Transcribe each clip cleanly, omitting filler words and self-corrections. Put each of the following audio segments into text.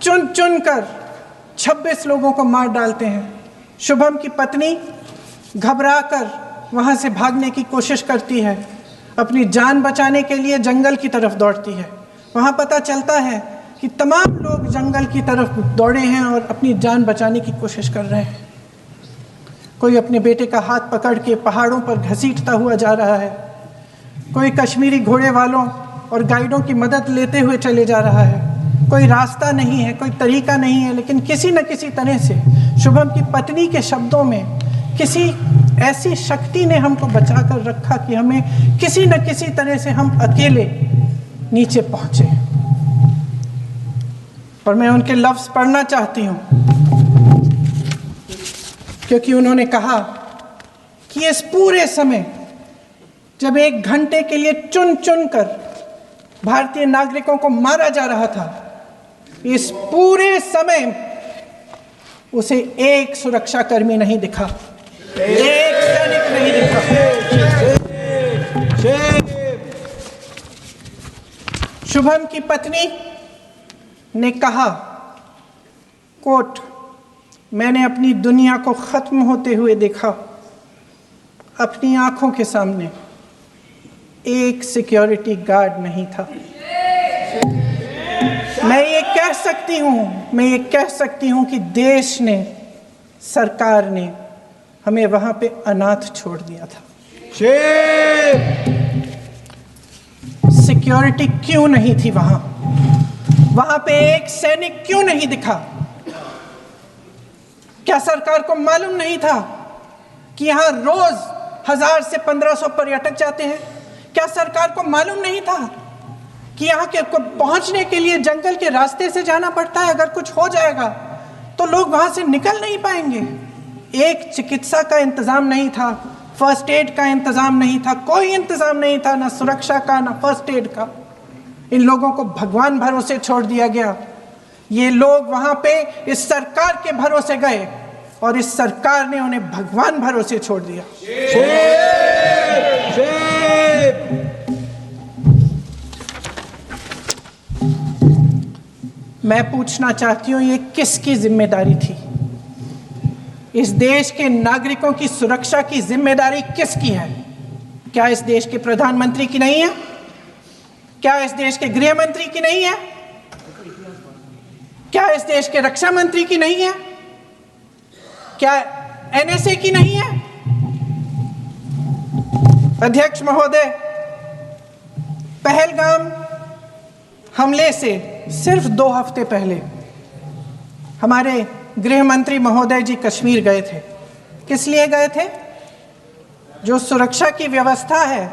चुन चुन कर 26 लोगों को मार डालते हैं। शुभम की पत्नी घबराकर वहां से भागने की कोशिश करती है, अपनी जान बचाने के लिए जंगल की तरफ दौड़ती है। वहां पता चलता है कि तमाम लोग जंगल की तरफ दौड़े हैं और अपनी जान बचाने की कोशिश कर रहे हैं। कोई अपने बेटे का हाथ पकड़ के पहाड़ों पर घसीटता हुआ जा रहा है, कोई कश्मीरी घोड़े वालों और गाइडों की मदद लेते हुए चले जा रहा है। कोई रास्ता नहीं है, कोई तरीका नहीं है, लेकिन किसी न किसी तरह से शुभम की पत्नी के शब्दों में किसी ऐसी शक्ति ने हमको बचा कर रखा कि हमें किसी न किसी तरह से हम अकेले नीचे पहुंचे। और मैं उनके लफ्ज पढ़ना चाहती हूं, क्योंकि उन्होंने कहा कि इस पूरे समय जब 1 घंटे के लिए चुन चुन कर भारतीय नागरिकों को मारा जा रहा था, इस पूरे समय उसे एक सुरक्षाकर्मी नहीं दिखा, एक सैनिक नहीं दिखा। शुभम की पत्नी ने कहा, कोट, मैंने अपनी दुनिया को खत्म होते हुए देखा। अपनी आंखों के सामने एक सिक्योरिटी गार्ड नहीं था। मैं ये कह सकती हूं कि देश ने, सरकार ने हमें वहां पे अनाथ छोड़ दिया था। सिक्योरिटी क्यों नहीं थी वहां पे एक सैनिक क्यों नहीं दिखा? क्या सरकार को मालूम नहीं था कि यहां रोज 1000 से 1500 पर्यटक जाते हैं? क्या सरकार को मालूम नहीं था कि यहाँ के पहुंचने के लिए जंगल के रास्ते से जाना पड़ता है? अगर कुछ हो जाएगा तो लोग वहां से निकल नहीं पाएंगे। एक चिकित्सा का इंतजाम नहीं था, फर्स्ट एड का इंतजाम नहीं था, कोई इंतजाम नहीं था, ना सुरक्षा का ना फर्स्ट एड का। इन लोगों को भगवान भरोसे छोड़ दिया गया। ये लोग वहां पे इस सरकार के भरोसे गए और इस सरकार ने उन्हें भगवान भरोसे छोड़ दिया। मैं पूछना चाहती हूं, ये किसकी जिम्मेदारी थी? इस देश के नागरिकों की सुरक्षा की जिम्मेदारी किसकी है? क्या इस देश के प्रधानमंत्री की नहीं है? क्या इस देश के गृह मंत्री की नहीं है? क्या इस देश के रक्षा मंत्री की नहीं है? क्या एनएसए की नहीं है? अध्यक्ष महोदय, पहलगाम हमले से सिर्फ 2 हफ्ते पहले हमारे गृह मंत्री महोदय जी कश्मीर गए थे। किस लिए गए थे? जो सुरक्षा की व्यवस्था है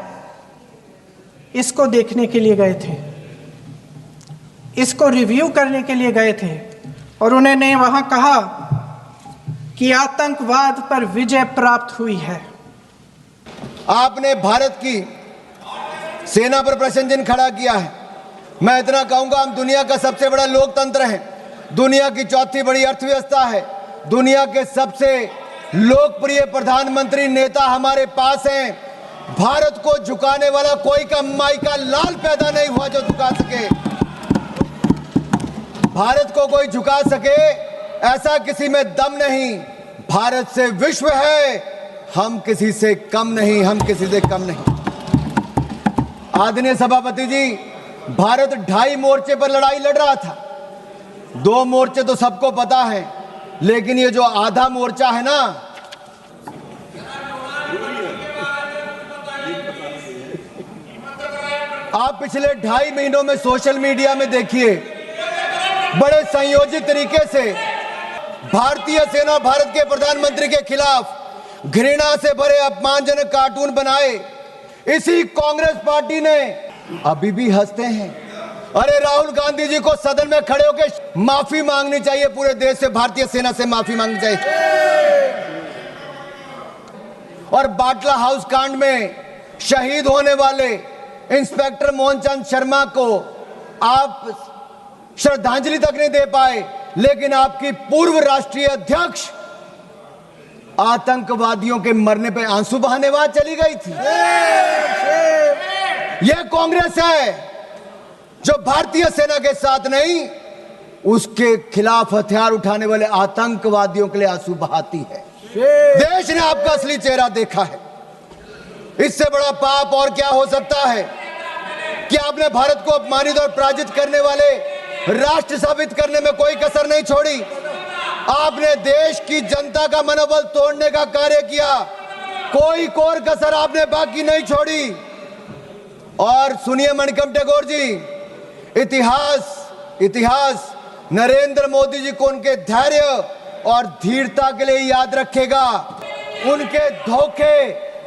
इसको देखने के लिए गए थे, इसको रिव्यू करने के लिए गए थे। और उन्होंने वहां कहा कि आतंकवाद पर विजय प्राप्त हुई है। आपने भारत की सेना पर प्रश्न चिन्ह खड़ा किया है। मैं इतना कहूंगा, हम दुनिया का सबसे बड़ा लोकतंत्र है, दुनिया की 4थी बड़ी अर्थव्यवस्था है, दुनिया के सबसे लोकप्रिय प्रधानमंत्री नेता हमारे पास हैं। भारत को झुकाने वाला कोई का माई का लाल पैदा नहीं हुआ जो झुका सके। भारत को कोई झुका सके ऐसा किसी में दम नहीं। भारत से विश्व है, हम किसी से कम नहीं, हम किसी से कम नहीं। आदरणीय सभापति जी, भारत 2.5 मोर्चे पर लड़ाई लड़ रहा था। 2 मोर्चे तो सबको पता है, लेकिन ये जो आधा मोर्चा है ना, आप पिछले 2.5 महीनों में सोशल मीडिया में देखिए, बड़े संयोजित तरीके से भारतीय सेना भारत के प्रधानमंत्री के खिलाफ घृणा से भरे अपमानजनक कार्टून बनाए। इसी कांग्रेस पार्टी ने अभी भी हंसते हैं। अरे राहुल गांधी जी को सदन में खड़े होकर माफी मांगनी चाहिए, पूरे देश से भारतीय सेना से माफी मांगनी चाहिए। और बाटला हाउस कांड में शहीद होने वाले इंस्पेक्टर मोहनचंद शर्मा को आप श्रद्धांजलि तक नहीं दे पाए, लेकिन आपकी पूर्व राष्ट्रीय अध्यक्ष आतंकवादियों के मरने पे आंसू बहाने वहां चली गई थी। यह कांग्रेस है जो भारतीय सेना के साथ नहीं, उसके खिलाफ हथियार उठाने वाले आतंकवादियों के लिए आंसू बहाती है। देश ने आपका असली चेहरा देखा है। इससे बड़ा पाप और क्या हो सकता है कि आपने भारत को अपमानित और पराजित करने वाले राष्ट्र साबित करने में कोई कसर नहीं छोड़ी। आपने देश की जनता का मनोबल तोड़ने का कार्य किया, कोई कोर कसर आपने बाकी नहीं छोड़ी। और सुनिए मणिकम टैगोर जी, इतिहास नरेंद्र मोदी जी को उनके धैर्य और धीरता के लिए याद रखेगा, उनके धोखे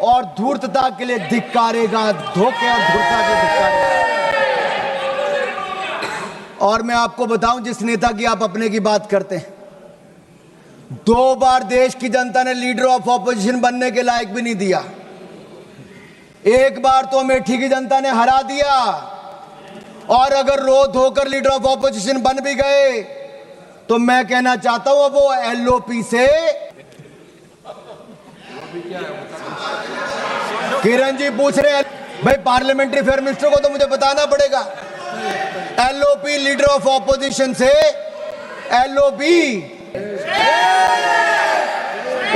और धूर्तता के लिए धिक्कारेगा, धोखे और धूर्तता के लिए धिक्कारेगा। और मैं आपको बताऊं, जिस नेता की आप अपने की बात करते हैं, 2 बार देश की जनता ने लीडर ऑफ ऑपोजिशन बनने के लायक भी नहीं दिया। एक बार तो अमेठी की जनता ने हरा दिया, और अगर रो धोकर लीडर ऑफ ऑपोजिशन बन भी गए तो मैं कहना चाहता हूं, अब वो एलओपी से, किरण जी पूछ रहे हैं भाई, पार्लियामेंट्री अफेयर मिनिस्टर को तो मुझे बताना पड़ेगा, एलओपी लीडर ऑफ ऑपोजिशन से एलओपी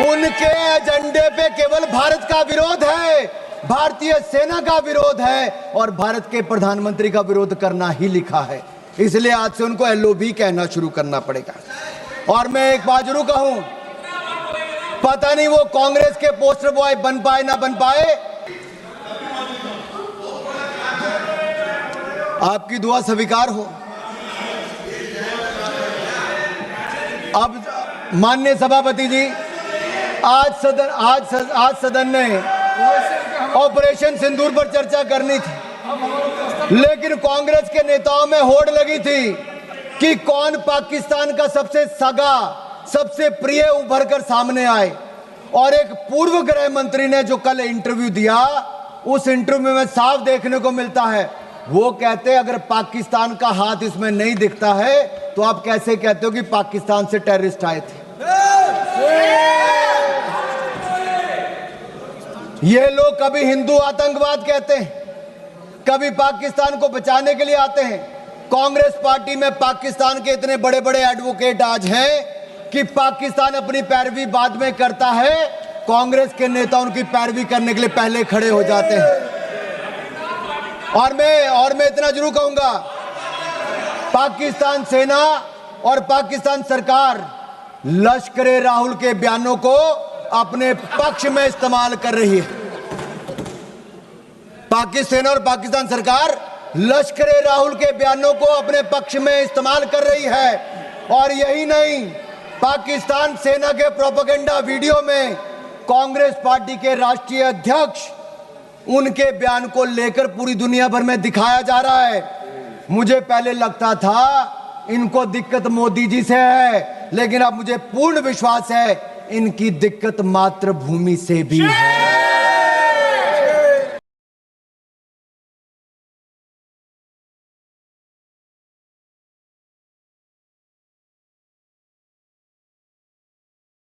उनके एजेंडे पे केवल भारत का विरोध है, भारतीय सेना का विरोध है और भारत के प्रधानमंत्री का विरोध करना ही लिखा है। इसलिए आज से उनको एलओबी कहना शुरू करना पड़ेगा। और मैं एक बात जरूर कहूं, पता नहीं वो कांग्रेस के पोस्टर बॉय बन पाए ना बन पाए, आपकी दुआ स्वीकार हो। अब माननीय सभापति जी, आज सदन ने ऑपरेशन सिंदूर पर चर्चा करनी थी, लेकिन कांग्रेस के नेताओं में होड़ लगी थी कि कौन पाकिस्तान का सबसे सगा, सबसे प्रिय उभर कर सामने आए। और एक पूर्व गृह मंत्री ने जो कल इंटरव्यू दिया, उस इंटरव्यू में साफ देखने को मिलता है, वो कहते अगर पाकिस्तान का हाथ इसमें नहीं दिखता है तो आप कैसे कहते हो कि पाकिस्तान से टेररिस्ट आए थे। ये लोग कभी हिंदू आतंकवाद कहते हैं, कभी पाकिस्तान को बचाने के लिए आते हैं। कांग्रेस पार्टी में पाकिस्तान के इतने बड़े बड़े एडवोकेट आज हैं कि पाकिस्तान अपनी पैरवी बाद में करता है, कांग्रेस के नेता उनकी पैरवी करने के लिए पहले खड़े हो जाते हैं। और मैं इतना जरूर कहूंगा, पाकिस्तान सेना और पाकिस्तान सरकार लश्कर राहुल के बयानों को अपने पक्ष में इस्तेमाल कर रही है। पाकिस्तान और पाकिस्तान सरकार लश्कर राहुल के बयानों को अपने पक्ष में इस्तेमाल कर रही है। और यही नहीं, पाकिस्तान सेना के प्रोपेगेंडा वीडियो में कांग्रेस पार्टी के राष्ट्रीय अध्यक्ष, उनके बयान को लेकर पूरी दुनिया भर में दिखाया जा रहा है। मुझे पहले लगता था इनको दिक्कत मोदी जी से है, लेकिन अब मुझे पूर्ण विश्वास है इनकी दिक्कत मातृभूमि से भी है।